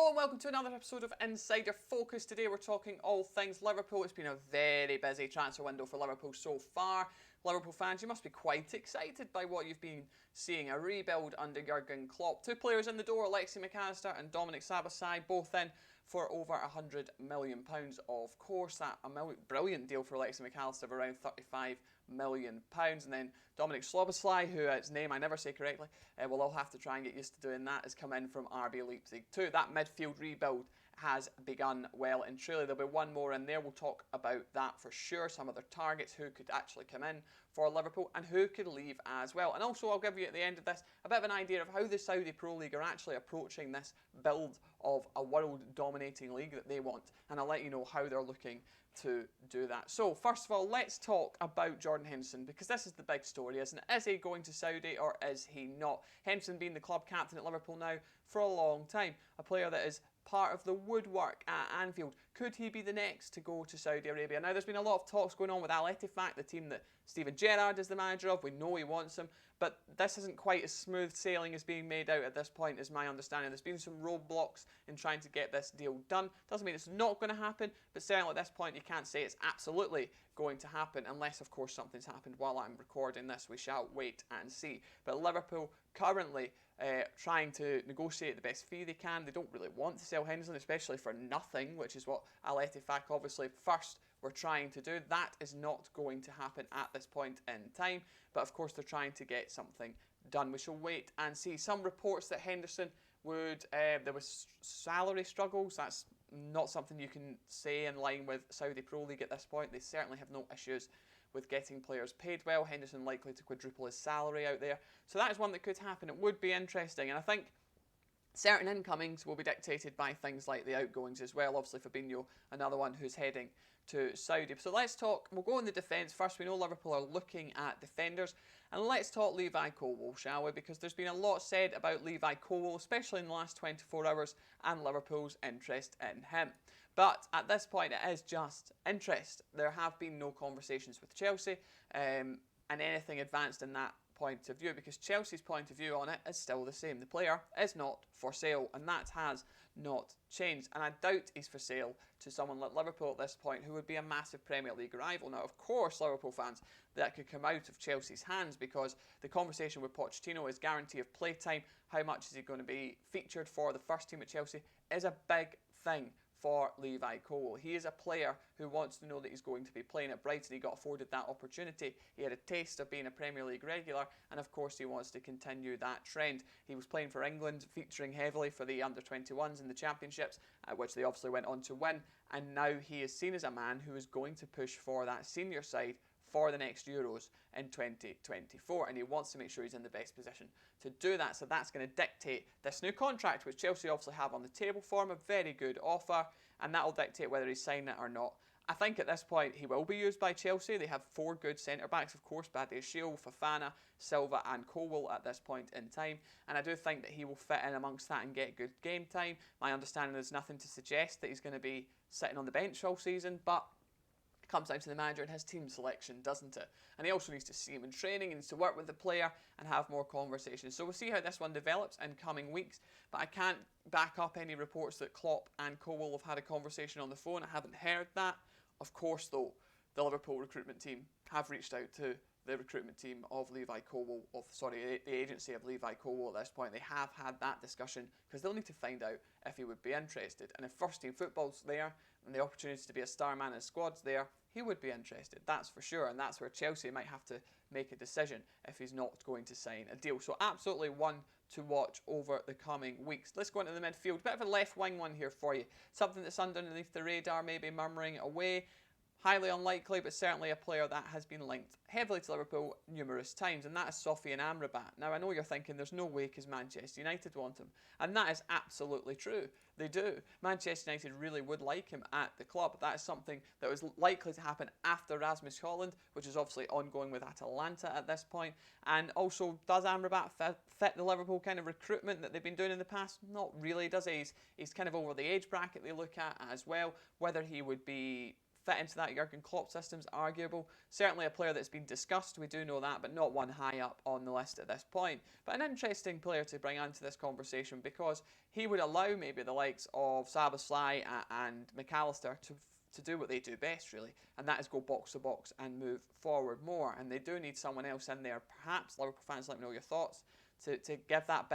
Hello and welcome to another episode of Insider Focus. Today we're talking all things Liverpool. It's been a very busy transfer window for Liverpool so far. Liverpool fans, you must be quite excited by what you've been seeing. A rebuild under Jurgen Klopp. Two players in the door, Alexis Mac Allister and Dominic Szoboszlai, both in for over £100 million. Of course, that brilliant deal for Alexis Mac Allister of around £35 million. And then Dominic Szoboszlai, who his name I never say correctly, we'll all have to try and get used to doing that, has come in from RB Leipzig too. That midfield rebuild has begun well and truly. There'll be one more in there. We'll talk about that for sure. Some other targets who could actually come in for Liverpool and who could leave as well. And also I'll give you at the end of this a bit of an idea of how the Saudi Pro League are actually approaching this build of a world dominating league that they want, and I'll let you know how they're looking to do that. So first of all, let's talk about Jordan Henderson, because this is the big story, isn't it? Is he going to Saudi or is he not? Henderson being the club captain at Liverpool now for a long time, a player that is part of the woodwork at Anfield. Could he be the next to go to Saudi Arabia? Now, there's been a lot of talks going on with Al Ettifaq, the team that Steven Gerrard is the manager of. We know he wants him, but this isn't quite as smooth sailing as being made out at this point, is my understanding. There's been some roadblocks in trying to get this deal done. Doesn't mean it's not going to happen, but certainly at this point you can't say it's absolutely going to happen, unless of course something's happened while I'm recording this. We shall wait and see. But Liverpool currently trying to negotiate the best fee they can. They don't really want to sell Henderson, especially for nothing, which is what Al Ettifaq obviously first were trying to do. That is not going to happen at this point in time, but of course they're trying to get something done. We shall wait and see. Some reports that Henderson would, there was salary struggles. That's not something you can say in line with Saudi Pro League at this point. They certainly have no issues with getting players paid well. Henderson likely to quadruple his salary out there. So that is one that could happen. It would be interesting. And I think certain incomings will be dictated by things like the outgoings as well. Obviously Fabinho, another one who's heading to Saudi. So let's talk, we'll go in the defence first. We know Liverpool are looking at defenders. And let's talk Levi Cole, shall we? Because there's been a lot said about Levi Cole, especially in the last 24 hours, and Liverpool's interest in him. But at this point, it is just interest. There have been no conversations with Chelsea and anything advanced in that point of view, because Chelsea's point of view on it is still the same. The player is not for sale, and that has not changed. And I doubt he's for sale to someone like Liverpool at this point, who would be a massive Premier League rival. Now, of course, Liverpool fans, that could come out of Chelsea's hands, because the conversation with Pochettino is guarantee of playtime. How much is he going to be featured for the first team at Chelsea is a big thing for Levi Cole. He is a player who wants to know that he's going to be playing at Brighton. He got afforded that opportunity. He had a taste of being a Premier League regular, and of course he wants to continue that trend. He was playing for England, featuring heavily for the under-21s in the championships, which they obviously went on to win, and now he is seen as a man who is going to push for that senior side for the next Euros in 2024, and he wants to make sure he's in the best position to do that. So that's going to dictate this new contract, which Chelsea obviously have on the table for him, a very good offer, and that will dictate whether he's signing it or not. I think at this point he will be used by Chelsea. They have four good centre-backs, of course, Badiashile, Fofana, Silva and Colwill at this point in time, and I do think that he will fit in amongst that and get good game time. My understanding is nothing to suggest that he's going to be sitting on the bench all season, but comes down to the manager and his team selection, doesn't it? And he also needs to see him in training, he needs to work with the player and have more conversations. So we'll see how this one develops in coming weeks, but I can't back up any reports that Klopp and Cole have had a conversation on the phone. I haven't heard that. Of course, though, the Liverpool recruitment team have reached out to the recruitment team of Levi Cole, the agency of Levi Cole at this point. They have had that discussion, because they'll need to find out if he would be interested. And if first team football's there and the opportunity to be a star man in the squad's there, he would be interested, that's for sure. And that's where Chelsea might have to make a decision if he's not going to sign a deal. So absolutely one to watch over the coming weeks. Let's go into the midfield. Bit of a left wing one here for you. Something that's underneath the radar, maybe murmuring away. Highly unlikely, but certainly a player that has been linked heavily to Liverpool numerous times, and that is Sofian Amrabat. Now, I know you're thinking there's no way because Manchester United want him, and that is absolutely true. They do. Manchester United really would like him at the club. That is something that was likely to happen after Rasmus Højlund, which is obviously ongoing with Atalanta at this point. And also, does Amrabat fit the Liverpool kind of recruitment that they've been doing in the past? Not really, does he? He's kind of over the age bracket they look at as well. Whether he would be fit into that Jurgen Klopp system's arguable. Certainly a player that's been discussed, we do know that, but not one high up on the list at this point. But an interesting player to bring into this conversation because he would allow maybe the likes of Szoboszlai and McAllister to do what they do best, really, and that is go box to box and move forward more. And they do need someone else in there. Perhaps, Liverpool fans, let me know your thoughts, to give that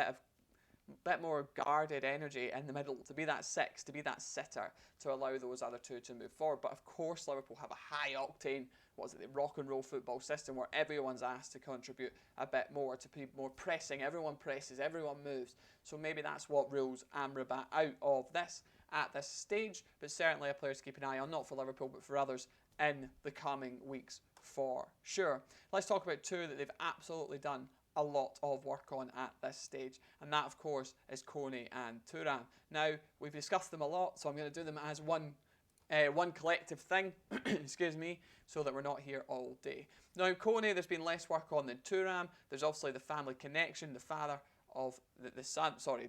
bit more guarded energy in the middle, to be that six, to be that sitter, to allow those other two to move forward. But of course Liverpool have a high octane, the rock and roll football system where everyone's asked to contribute a bit more, to be more pressing. Everyone presses, everyone moves. So maybe that's what rules Amrabat out of this at this stage, but certainly a player to keep an eye on, not for Liverpool but for others in the coming weeks for sure. Let's talk about two that they've absolutely done a lot of work on at this stage, and that of course is Kone and Turan. Now, we've discussed them a lot, so I'm going to do them as one collective thing, excuse me, so that we're not here all day. Now, Kone, there's been less work on than Turan. There's obviously the family connection. The father of the sporting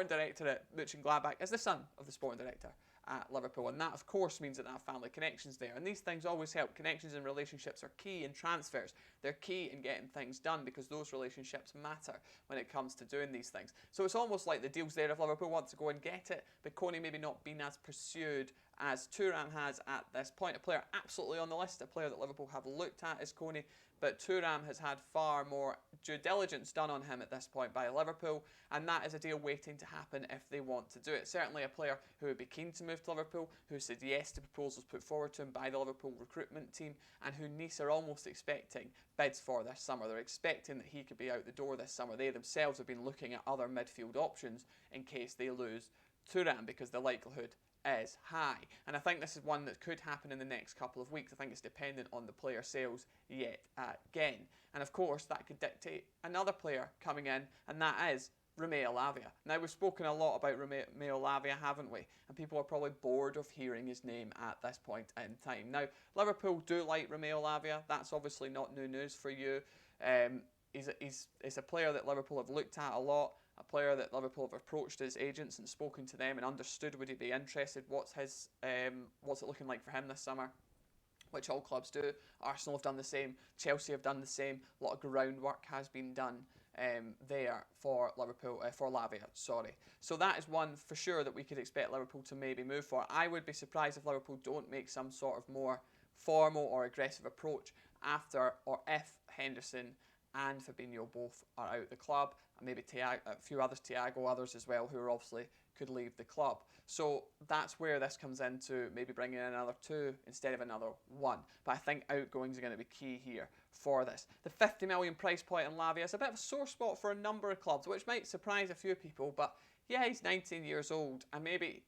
director at Mönchengladbach is the son of the sporting director at Liverpool, and that of course means that family connection's there, and these things always help. Connections and relationships are key in transfers. They're key in getting things done because those relationships matter when it comes to doing these things. So it's almost like the deal's there if Liverpool want to go and get it, but Kone maybe not been as pursued as Turan has at this point. A player absolutely on the list, a player that Liverpool have looked at is Kone, but Turan has had far more due diligence done on him at this point by Liverpool, and that is a deal waiting to happen if they want to do it. Certainly a player who would be keen to move to Liverpool, who said yes to proposals put forward to him by the Liverpool recruitment team, and who Nice are almost expecting bids for this summer. They're expecting that he could be out the door this summer. They themselves have been looking at other midfield options in case they lose Turan, because the likelihood is high. And I think this is one that could happen in the next couple of weeks. I think it's dependent on the player sales yet again. And of course, that could dictate another player coming in, and that is Romeo Lavia. Now, we've spoken a lot about Romeo Lavia, haven't we? And people are probably bored of hearing his name at this point in time. Now, Liverpool do like Romeo Lavia. That's obviously not new news for you. He's a player that Liverpool have looked at a lot. A player that Liverpool have approached his agents and spoken to them and understood would he be interested. What's it looking like for him this summer? Which all clubs do. Arsenal have done the same. Chelsea have done the same. A lot of groundwork has been done there for Liverpool, for Lavia, sorry. So that is one for sure that we could expect Liverpool to maybe move for. I would be surprised if Liverpool don't make some sort of more formal or aggressive approach after or if Henderson and Fabinho both are out the club, and maybe a few others, Thiago, others as well, who are obviously could leave the club. So that's where this comes into maybe bringing in another two instead of another one. But I think outgoings are going to be key here for this. The 50 million price point in Lavia is a bit of a sore spot for a number of clubs, which might surprise a few people, but yeah, he's 19 years old, and maybe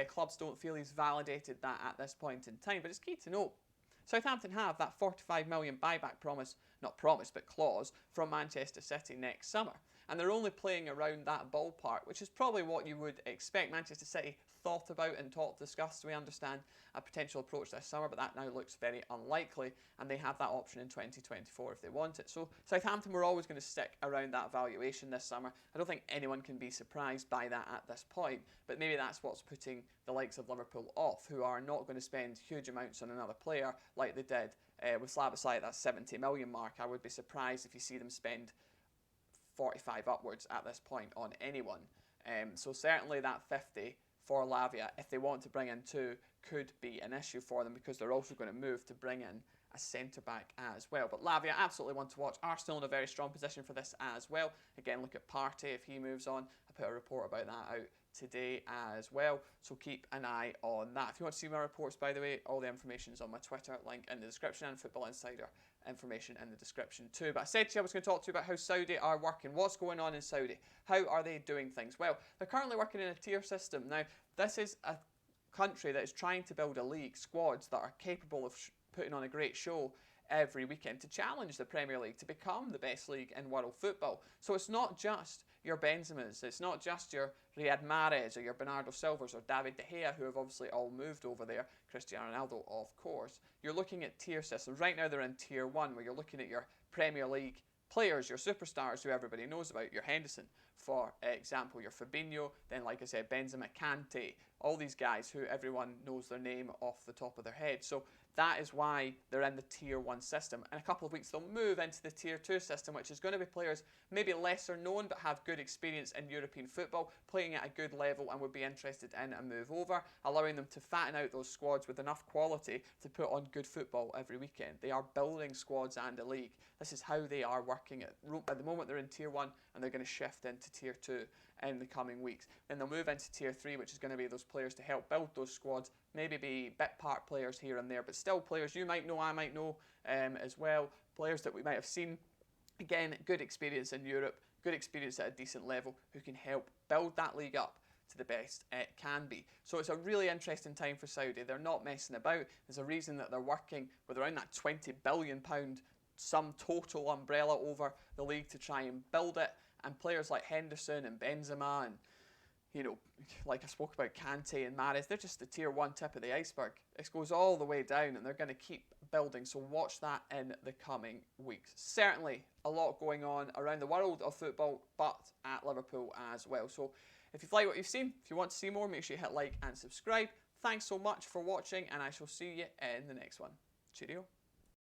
clubs don't feel he's validated that at this point in time, but it's key to note. Southampton have that 45 million buyback clause from Manchester City next summer. And they're only playing around that ballpark, which is probably what you would expect. Manchester City thought about and discussed, we understand, a potential approach this summer, but that now looks very unlikely, and they have that option in 2024 if they want it. So Southampton were always going to stick around that valuation this summer. I don't think anyone can be surprised by that at this point, but maybe that's what's putting the likes of Liverpool off, who are not going to spend huge amounts on another player like they did with Szoboszlai at that 70 million mark. I would be surprised if you see them spend 45 upwards at this point on anyone. So certainly that 50 for Lavia, if they want to bring in two, could be an issue for them because they're also going to move to bring in a centre-back as well. But Lavia, absolutely one to watch. Arsenal in a very strong position for this as well. Again, look at Partey if he moves on. I put a report about that out today as well, so keep an eye on that. If you want to see my reports, by the way, all the information is on my Twitter, link in the description, and Football Insider information in the description too. But I said to you I was going to talk to you about how Saudi are working. What's going on in Saudi? How are they doing things? Well, they're currently working in a tier system. Now, this is a country that is trying to build a league, squads that are capable of putting on a great show every weekend to challenge the Premier League to become the best league in world football. So it's not just your Benzemas, it's not just your Riyad Mahrez or your Bernardo Silvas or David De Gea, who have obviously all moved over there, Cristiano Ronaldo of course. You're looking at tier systems. Right now they're in tier 1, where you're looking at your Premier League players, your superstars who everybody knows about, your Henderson, for example, your Fabinho, then like I said, Benzema, Kante, all these guys who everyone knows their name off the top of their head. So that is why they're in the Tier 1 system. In a couple of weeks, they'll move into the Tier 2 system, which is going to be players maybe lesser known but have good experience in European football, playing at a good level and would be interested in a move over, allowing them to fatten out those squads with enough quality to put on good football every weekend. They are building squads and a league. This is how they are working it. At the moment, they're in Tier 1 and they're going to shift into Tier 2 in the coming weeks. Then they'll move into Tier 3, which is going to be those players to help build those squads, maybe be bit part players here and there, but still players you might know, I might know as well, players that we might have seen. Again, good experience in Europe, good experience at a decent level, who can help build that league up to the best it can be. So it's a really interesting time for Saudi. They're not messing about. There's a reason that they're working with around that £20 billion sum total umbrella over the league to try and build it. And players like Henderson and Benzema and, you know, like I spoke about, Kante and Mahrez, they're just the Tier 1 tip of the iceberg. It goes all the way down and they're going to keep building, so watch that in the coming weeks. Certainly a lot going on around the world of football, but at Liverpool as well. So if you've liked what you've seen, if you want to see more, make sure you hit like and subscribe. Thanks so much for watching, and I shall see you in the next one. Cheerio.